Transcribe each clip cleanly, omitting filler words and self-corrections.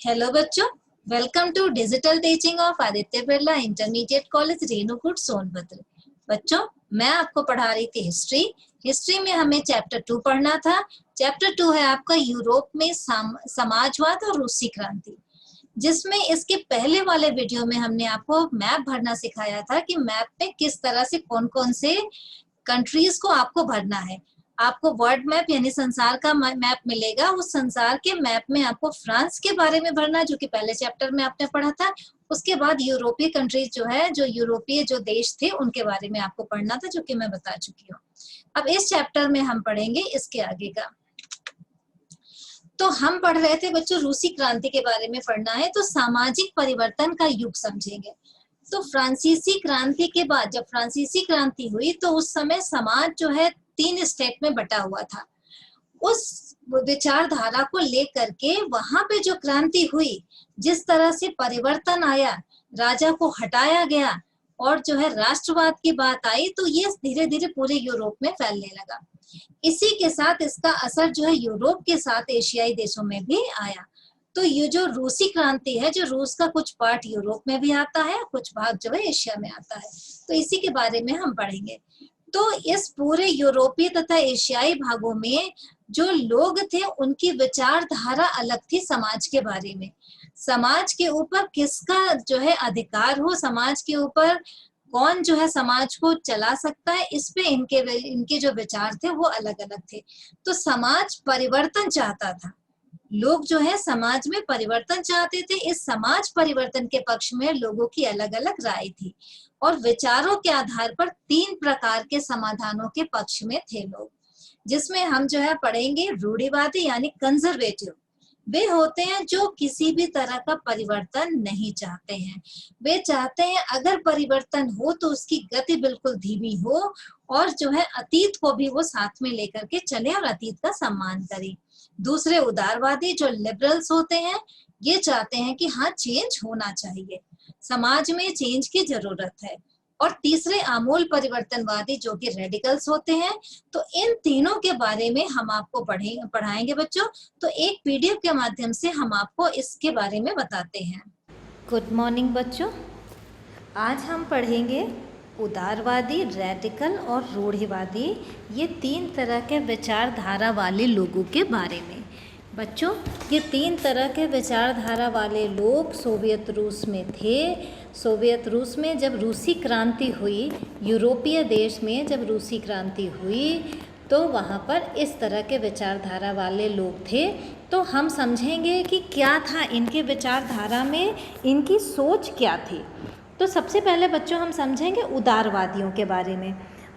Hello बच्चों, welcome to digital teaching of Aditya Birla intermediate college Renukoot Sonbhadra. बच्चों, मैं आपको पढ़ा रही थी हिस्ट्री में हमें चैप्टर 2 पढ़ना था। चैप्टर 2 है आपका यूरोप में समाजवाद और रूसी क्रांति, जिसमें इसके पहले वाले वीडियो में हमने आपको मैप भरना सिखाया था कि मैप में किस तरह से कौन कौन से कंट्रीज को आपको भरना है। आपको वर्ल्ड मैप यानी संसार का मैप मिलेगा। उस संसार के मैप में आपको फ्रांस के बारे में भरना, जो कि पहले चैप्टर में आपने पढ़ा था। उसके बाद यूरोपीय कंट्रीज जो यूरोपीय देश थे उनके बारे में आपको पढ़ना था, जो कि मैं बता चुकी हूँ। अब इस चैप्टर में हम पढ़ेंगे इसके आगे का। तो हम पढ़ रहे थे बच्चों, रूसी क्रांति के बारे में पढ़ना है, तो सामाजिक परिवर्तन का युग समझेंगे। तो फ्रांसीसी क्रांति के बाद जब फ्रांसीसी क्रांति हुई तो उस समय समाज जो है 3 स्टेट में बटा हुआ था। उस विचारधारा को लेकर के वहां पे जो क्रांति हुई, जिस तरह से परिवर्तन आया, राजा को हटाया गया और जो है राष्ट्रवाद की बात आई, तो ये धीरे धीरे पूरे यूरोप में फैलने लगा। इसी के साथ इसका असर जो है यूरोप के साथ एशियाई देशों में भी आया। तो ये जो रूसी क्रांति है, जो रूस का कुछ पार्ट यूरोप में भी आता है, कुछ भाग जो है एशिया में आता है, तो इसी के बारे में हम पढ़ेंगे। तो इस पूरे यूरोपीय तथा एशियाई भागों में जो लोग थे उनकी विचारधारा अलग थी समाज के बारे में। समाज के ऊपर किसका जो है अधिकार हो, समाज के ऊपर कौन जो है समाज को चला सकता है, इस पे इनके जो विचार थे वो अलग अलग थे। तो समाज परिवर्तन चाहता था, लोग जो है समाज में परिवर्तन चाहते थे। इस समाज परिवर्तन के पक्ष में लोगों की अलग अलग राय थी और विचारों के आधार पर 3 प्रकार के समाधानों के पक्ष में थे लोग, जिसमें हम जो है पढ़ेंगे रूढ़िवादी यानी कंजर्वेटिव। वे होते हैं जो किसी भी तरह का परिवर्तन नहीं चाहते हैं। वे चाहते हैं अगर परिवर्तन हो तो उसकी गति बिल्कुल धीमी हो और जो है अतीत को भी वो साथ में लेकर के चले और अतीत का सम्मान करें। दूसरे उदारवादी जो लिबरल्स होते हैं, ये चाहते हैं कि हाँ, चेंज होना चाहिए, समाज में चेंज की जरूरत है। और तीसरे आमूल परिवर्तनवादी जो कि रेडिकल्स होते हैं। तो इन तीनों के बारे में हम आपको पढ़ाएंगे बच्चों। तो एक पीडीएफ के माध्यम से हम आपको इसके बारे में बताते हैं। गुड मॉर्निंग बच्चों, आज हम पढ़ेंगे उदारवादी, रेडिकल और रूढ़िवादी, ये 3 तरह के विचारधारा वाले लोगों के बारे में। बच्चों, ये 3 तरह के विचारधारा वाले लोग सोवियत रूस में थे। सोवियत रूस में जब रूसी क्रांति हुई, यूरोपीय देश में जब रूसी क्रांति हुई, तो वहाँ पर इस तरह के विचारधारा वाले लोग थे। तो हम समझेंगे कि क्या था इनके विचारधारा में, इनकी सोच क्या थी। तो सबसे पहले बच्चों हम समझेंगे उदारवादियों के बारे में।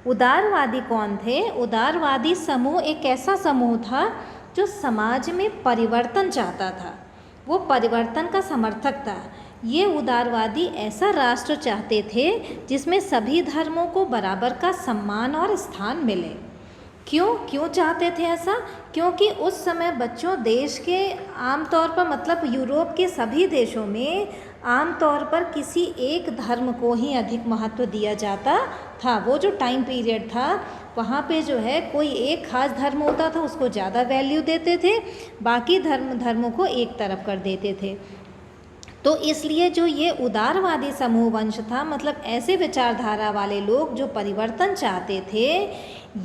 उदारवादी कौन थे? उदारवादी समूह एक ऐसा समूह था जो समाज में परिवर्तन चाहता था, वो परिवर्तन का समर्थक था। ये उदारवादी ऐसा राष्ट्र चाहते थे जिसमें सभी धर्मों को बराबर का सम्मान और स्थान मिले। क्यों चाहते थे ऐसा? क्योंकि उस समय बच्चों देश के आमतौर पर, मतलब यूरोप के सभी देशों में आमतौर पर किसी एक धर्म को ही अधिक महत्व दिया जाता था। वो जो टाइम पीरियड था वहाँ पे जो है कोई एक खास धर्म होता था, उसको ज़्यादा वैल्यू देते थे, बाकी धर्मों को एक तरफ कर देते थे। तो इसलिए जो ये उदारवादी समूह वंश था, मतलब ऐसे विचारधारा वाले लोग जो परिवर्तन चाहते थे,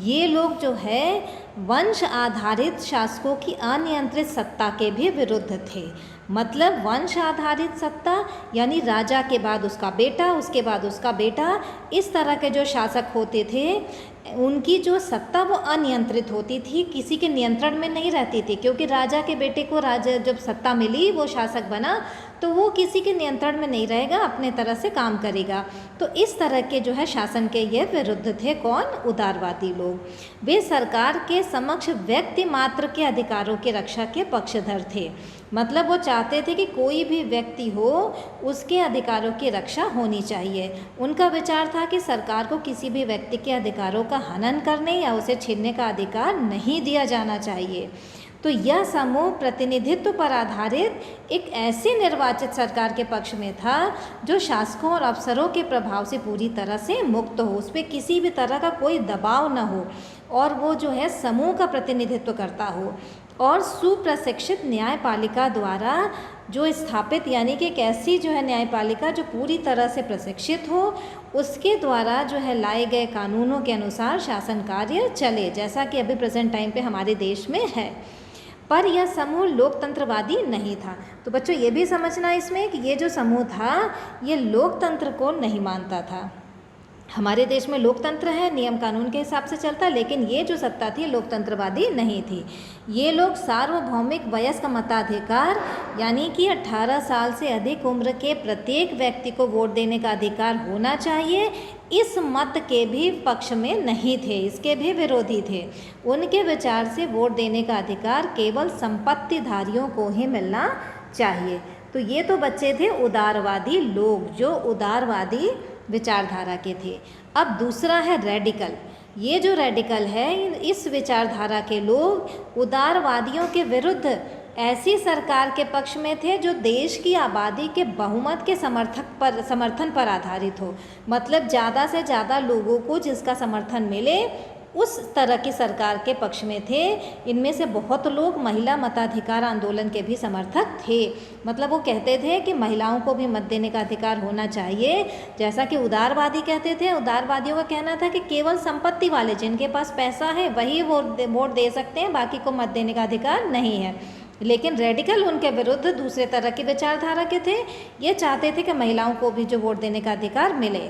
ये लोग जो है वंश आधारित शासकों की अनियंत्रित सत्ता के भी विरुद्ध थे। मतलब वंश आधारित सत्ता यानी राजा के बाद उसका बेटा, उसके बाद उसका बेटा, इस तरह के जो शासक होते थे उनकी जो सत्ता वो अनियंत्रित होती थी, किसी के नियंत्रण में नहीं रहती थी। क्योंकि राजा के बेटे को राजा जब सत्ता मिली, वो शासक बना, तो वो किसी के नियंत्रण में नहीं रहेगा, अपने तरह से काम करेगा। तो इस तरह के जो है शासन के ये विरुद्ध थे। कौन? उदारवादी लोग। वे सरकार के समक्ष व्यक्ति मात्र के अधिकारों की रक्षा के पक्षधर थे। मतलब वो चाहते थे कि कोई भी व्यक्ति हो, उसके अधिकारों की रक्षा होनी चाहिए। उनका विचार था कि सरकार को किसी भी व्यक्ति के अधिकारों का हनन करने या उसे छीनने का अधिकार नहीं दिया जाना चाहिए। तो यह समूह प्रतिनिधित्व पर आधारित एक ऐसी निर्वाचित सरकार के पक्ष में था जो शासकों और अफसरों के प्रभाव से पूरी तरह से मुक्त हो, उस पर किसी भी तरह का कोई दबाव न हो और वो जो है समूह का प्रतिनिधित्व करता हो। और सुप्रशिक्षित न्यायपालिका द्वारा जो स्थापित, यानी कि एक ऐसी जो है न्यायपालिका जो पूरी तरह से प्रशिक्षित हो, उसके द्वारा जो है लाए गए कानूनों के अनुसार शासन कार्य चले, जैसा कि अभी प्रेजेंट टाइम पे हमारे देश में है। पर यह समूह लोकतंत्रवादी नहीं था। तो बच्चों ये भी समझना इसमें कि ये जो समूह था ये लोकतंत्र को नहीं मानता था। हमारे देश में लोकतंत्र है, नियम कानून के हिसाब से चलता, लेकिन ये जो सत्ता थी लोकतंत्रवादी नहीं थी। ये लोग सार्वभौमिक वयस्क मताधिकार, यानी कि 18 साल से अधिक उम्र के प्रत्येक व्यक्ति को वोट देने का अधिकार होना चाहिए, इस मत के भी पक्ष में नहीं थे, इसके भी विरोधी थे। उनके विचार से वोट देने का अधिकार केवल संपत्तिधारियों को ही मिलना चाहिए। तो ये तो बच्चे थे उदारवादी लोग, जो उदारवादी विचारधारा के थे। अब दूसरा है रेडिकल। ये जो रेडिकल है, इस विचारधारा के लोग उदारवादियों के विरुद्ध ऐसी सरकार के पक्ष में थे जो देश की आबादी के बहुमत के समर्थन पर आधारित हो। मतलब ज़्यादा से ज़्यादा लोगों को जिसका समर्थन मिले उस तरह की सरकार के पक्ष में थे। इनमें से बहुत लोग महिला मताधिकार आंदोलन के भी समर्थक थे। मतलब वो कहते थे कि महिलाओं को भी मत देने का अधिकार होना चाहिए, जैसा कि उदारवादी कहते थे। उदारवादियों का कहना था कि केवल संपत्ति वाले, जिनके पास पैसा है वही वोट दे सकते हैं, बाकी को मत देने का अधिकार नहीं है। लेकिन रेडिकल उनके विरुद्ध दूसरे तरह की विचारधारा के थे। ये चाहते थे कि महिलाओं को भी जो वोट देने का अधिकार मिले।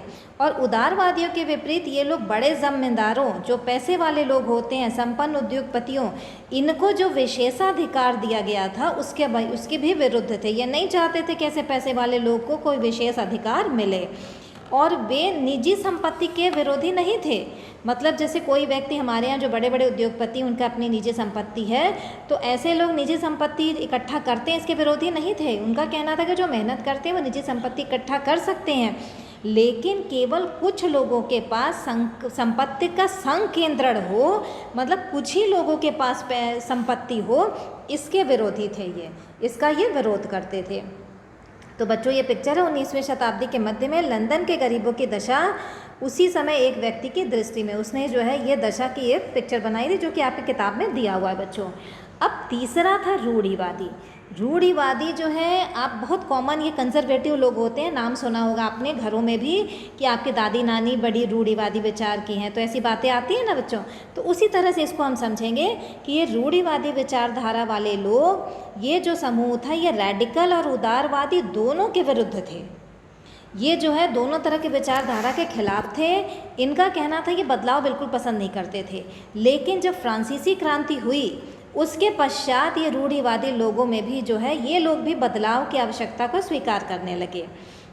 और उदारवादियों के विपरीत ये लोग बड़े जमींदारों, जो पैसे वाले लोग होते हैं, संपन्न उद्योगपतियों, इनको जो विशेषाधिकार दिया गया था उसके भी विरुद्ध थे। ये नहीं चाहते थे कि ऐसे पैसे वाले लोग को कोई विशेष अधिकार मिले। और वे निजी संपत्ति के विरोधी नहीं थे। मतलब जैसे कोई व्यक्ति हमारे यहाँ जो बड़े बड़े उद्योगपति, उनका अपनी निजी संपत्ति है, तो ऐसे लोग निजी संपत्ति इकट्ठा करते हैं, इसके विरोधी नहीं थे। उनका कहना था कि जो मेहनत करते हैं वो निजी संपत्ति इकट्ठा कर सकते हैं, लेकिन केवल कुछ लोगों के पास संपत्ति का संकेंद्रण हो, मतलब कुछ ही लोगों के पास संपत्ति हो, इसके विरोधी थे ये, इसका ये विरोध करते थे। तो बच्चों ये पिक्चर है 19वीं शताब्दी के मध्य में लंदन के गरीबों की दशा। उसी समय एक व्यक्ति की दृष्टि में उसने जो है ये दशा की ये पिक्चर बनाई थी, जो कि आपकी किताब में दिया हुआ है बच्चों। अब तीसरा था रूढ़िवादी। रूढ़िवादी जो है, आप बहुत कॉमन, ये कंजर्वेटिव लोग होते हैं, नाम सुना होगा आपने घरों में भी कि आपकी दादी नानी बड़ी रूढ़िवादी विचार की हैं, तो ऐसी बातें आती हैं ना बच्चों। तो उसी तरह से इसको हम समझेंगे कि ये रूढ़िवादी विचारधारा वाले लोग, ये जो समूह था ये रेडिकल और उदारवादी दोनों के विरुद्ध थे। ये जो है दोनों तरह के विचारधारा के खिलाफ थे। इनका कहना था ये बदलाव बिल्कुल पसंद नहीं करते थे। लेकिन जब फ्रांसीसी क्रांति हुई उसके पश्चात ये रूढ़िवादी लोगों में भी जो है, ये लोग भी बदलाव की आवश्यकता को स्वीकार करने लगे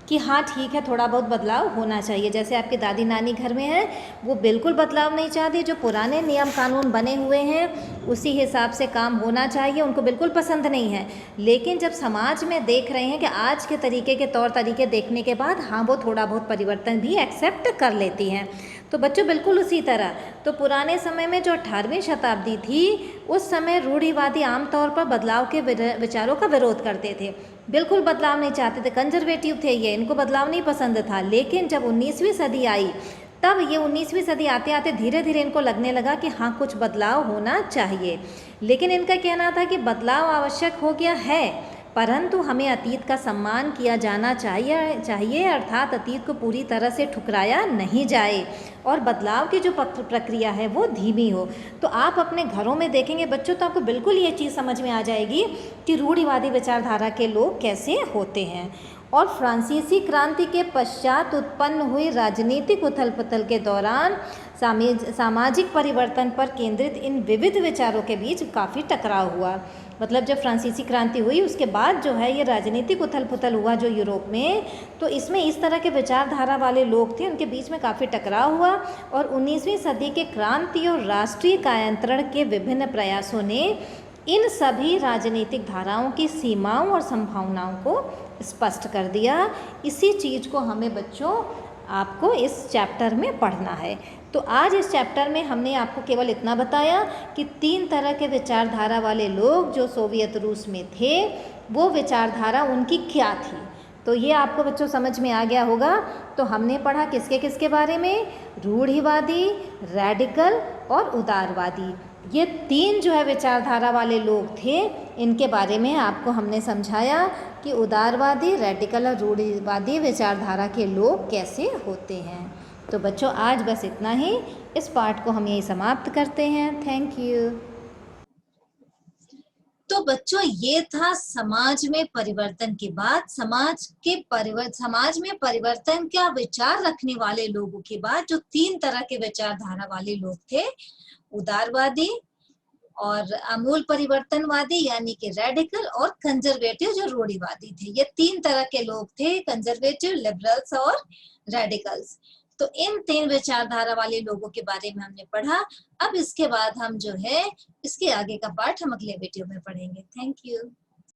कि हाँ ठीक है, थोड़ा बहुत बदलाव होना चाहिए। जैसे आपकी दादी नानी घर में है, वो बिल्कुल बदलाव नहीं चाहती, जो पुराने नियम कानून बने हुए हैं उसी हिसाब से काम होना चाहिए, उनको बिल्कुल पसंद नहीं है। लेकिन जब समाज में देख रहे हैं कि आज के तरीके के तौर तरीके देखने के बाद हाँ वो थोड़ा बहुत परिवर्तन भी एक्सेप्ट कर लेती हैं। तो बच्चों बिल्कुल उसी तरह, तो पुराने समय में जो 18वीं शताब्दी थी, उस समय रूढ़िवादी आमतौर पर बदलाव के विचारों का विरोध करते थे, बिल्कुल बदलाव नहीं चाहते थे, कंजर्वेटिव थे ये, इनको बदलाव नहीं पसंद था। लेकिन जब 19वीं सदी आई, तब ये 19वीं सदी आते आते धीरे धीरे इनको लगने लगा कि हाँ कुछ बदलाव होना चाहिए। लेकिन इनका कहना था कि बदलाव आवश्यक हो गया है, परंतु हमें अतीत का सम्मान किया जाना चाहिए, अर्थात अतीत को पूरी तरह से ठुकराया नहीं जाए और बदलाव की जो प्रक्रिया है वो धीमी हो। तो आप अपने घरों में देखेंगे बच्चों, तो आपको बिल्कुल ये चीज़ समझ में आ जाएगी कि रूढ़िवादी विचारधारा के लोग कैसे होते हैं। और फ्रांसीसी क्रांति के पश्चात उत्पन्न हुई राजनीतिक उथल पुथल के दौरान सामाजिक परिवर्तन पर केंद्रित इन विविध विचारों के बीच काफ़ी टकराव हुआ। मतलब जब फ्रांसीसी क्रांति हुई उसके बाद जो है ये राजनीतिक उथल पुथल हुआ जो यूरोप में, तो इसमें इस तरह के विचारधारा वाले लोग थे, उनके बीच में काफ़ी टकराव हुआ। और 19वीं सदी के क्रांति और राष्ट्रीय कायंत्रण के विभिन्न प्रयासों ने इन सभी राजनीतिक धाराओं की सीमाओं और संभावनाओं को स्पष्ट कर दिया। इसी चीज़ को हमें बच्चों आपको इस चैप्टर में पढ़ना है। तो आज इस चैप्टर में हमने आपको केवल इतना बताया कि 3 तरह के विचारधारा वाले लोग जो सोवियत रूस में थे, वो विचारधारा उनकी क्या थी। तो ये आपको बच्चों समझ में आ गया होगा। तो हमने पढ़ा किसके किसके बारे में, रूढ़िवादी, रेडिकल और उदारवादी। ये तीन जो है विचारधारा वाले लोग थे, इनके बारे में आपको हमने समझाया कि उदारवादी, रेडिकल और रूढ़िवादी विचारधारा के लोग कैसे होते हैं। तो बच्चों आज बस इतना ही, इस पार्ट को हम यही समाप्त करते हैं। Thank you. तो बच्चों ये था समाज में परिवर्तन के बाद, समाज में परिवर्तन का विचार रखने वाले लोगों के बाद जो तीन तरह के विचारधारा वाले लोग थे, उदारवादी और आमूल परिवर्तनवादी यानी कि रेडिकल और कंजर्वेटिव जो रूढ़िवादी थे। ये तीन तरह के लोग थे, कंजर्वेटिव, लिबरल्स और रेडिकल्स। तो इन तीन विचारधारा वाले लोगों के बारे में हमने पढ़ा। अब इसके बाद हम जो है इसके आगे का पार्ट हम अगले वीडियो में पढ़ेंगे। Thank you.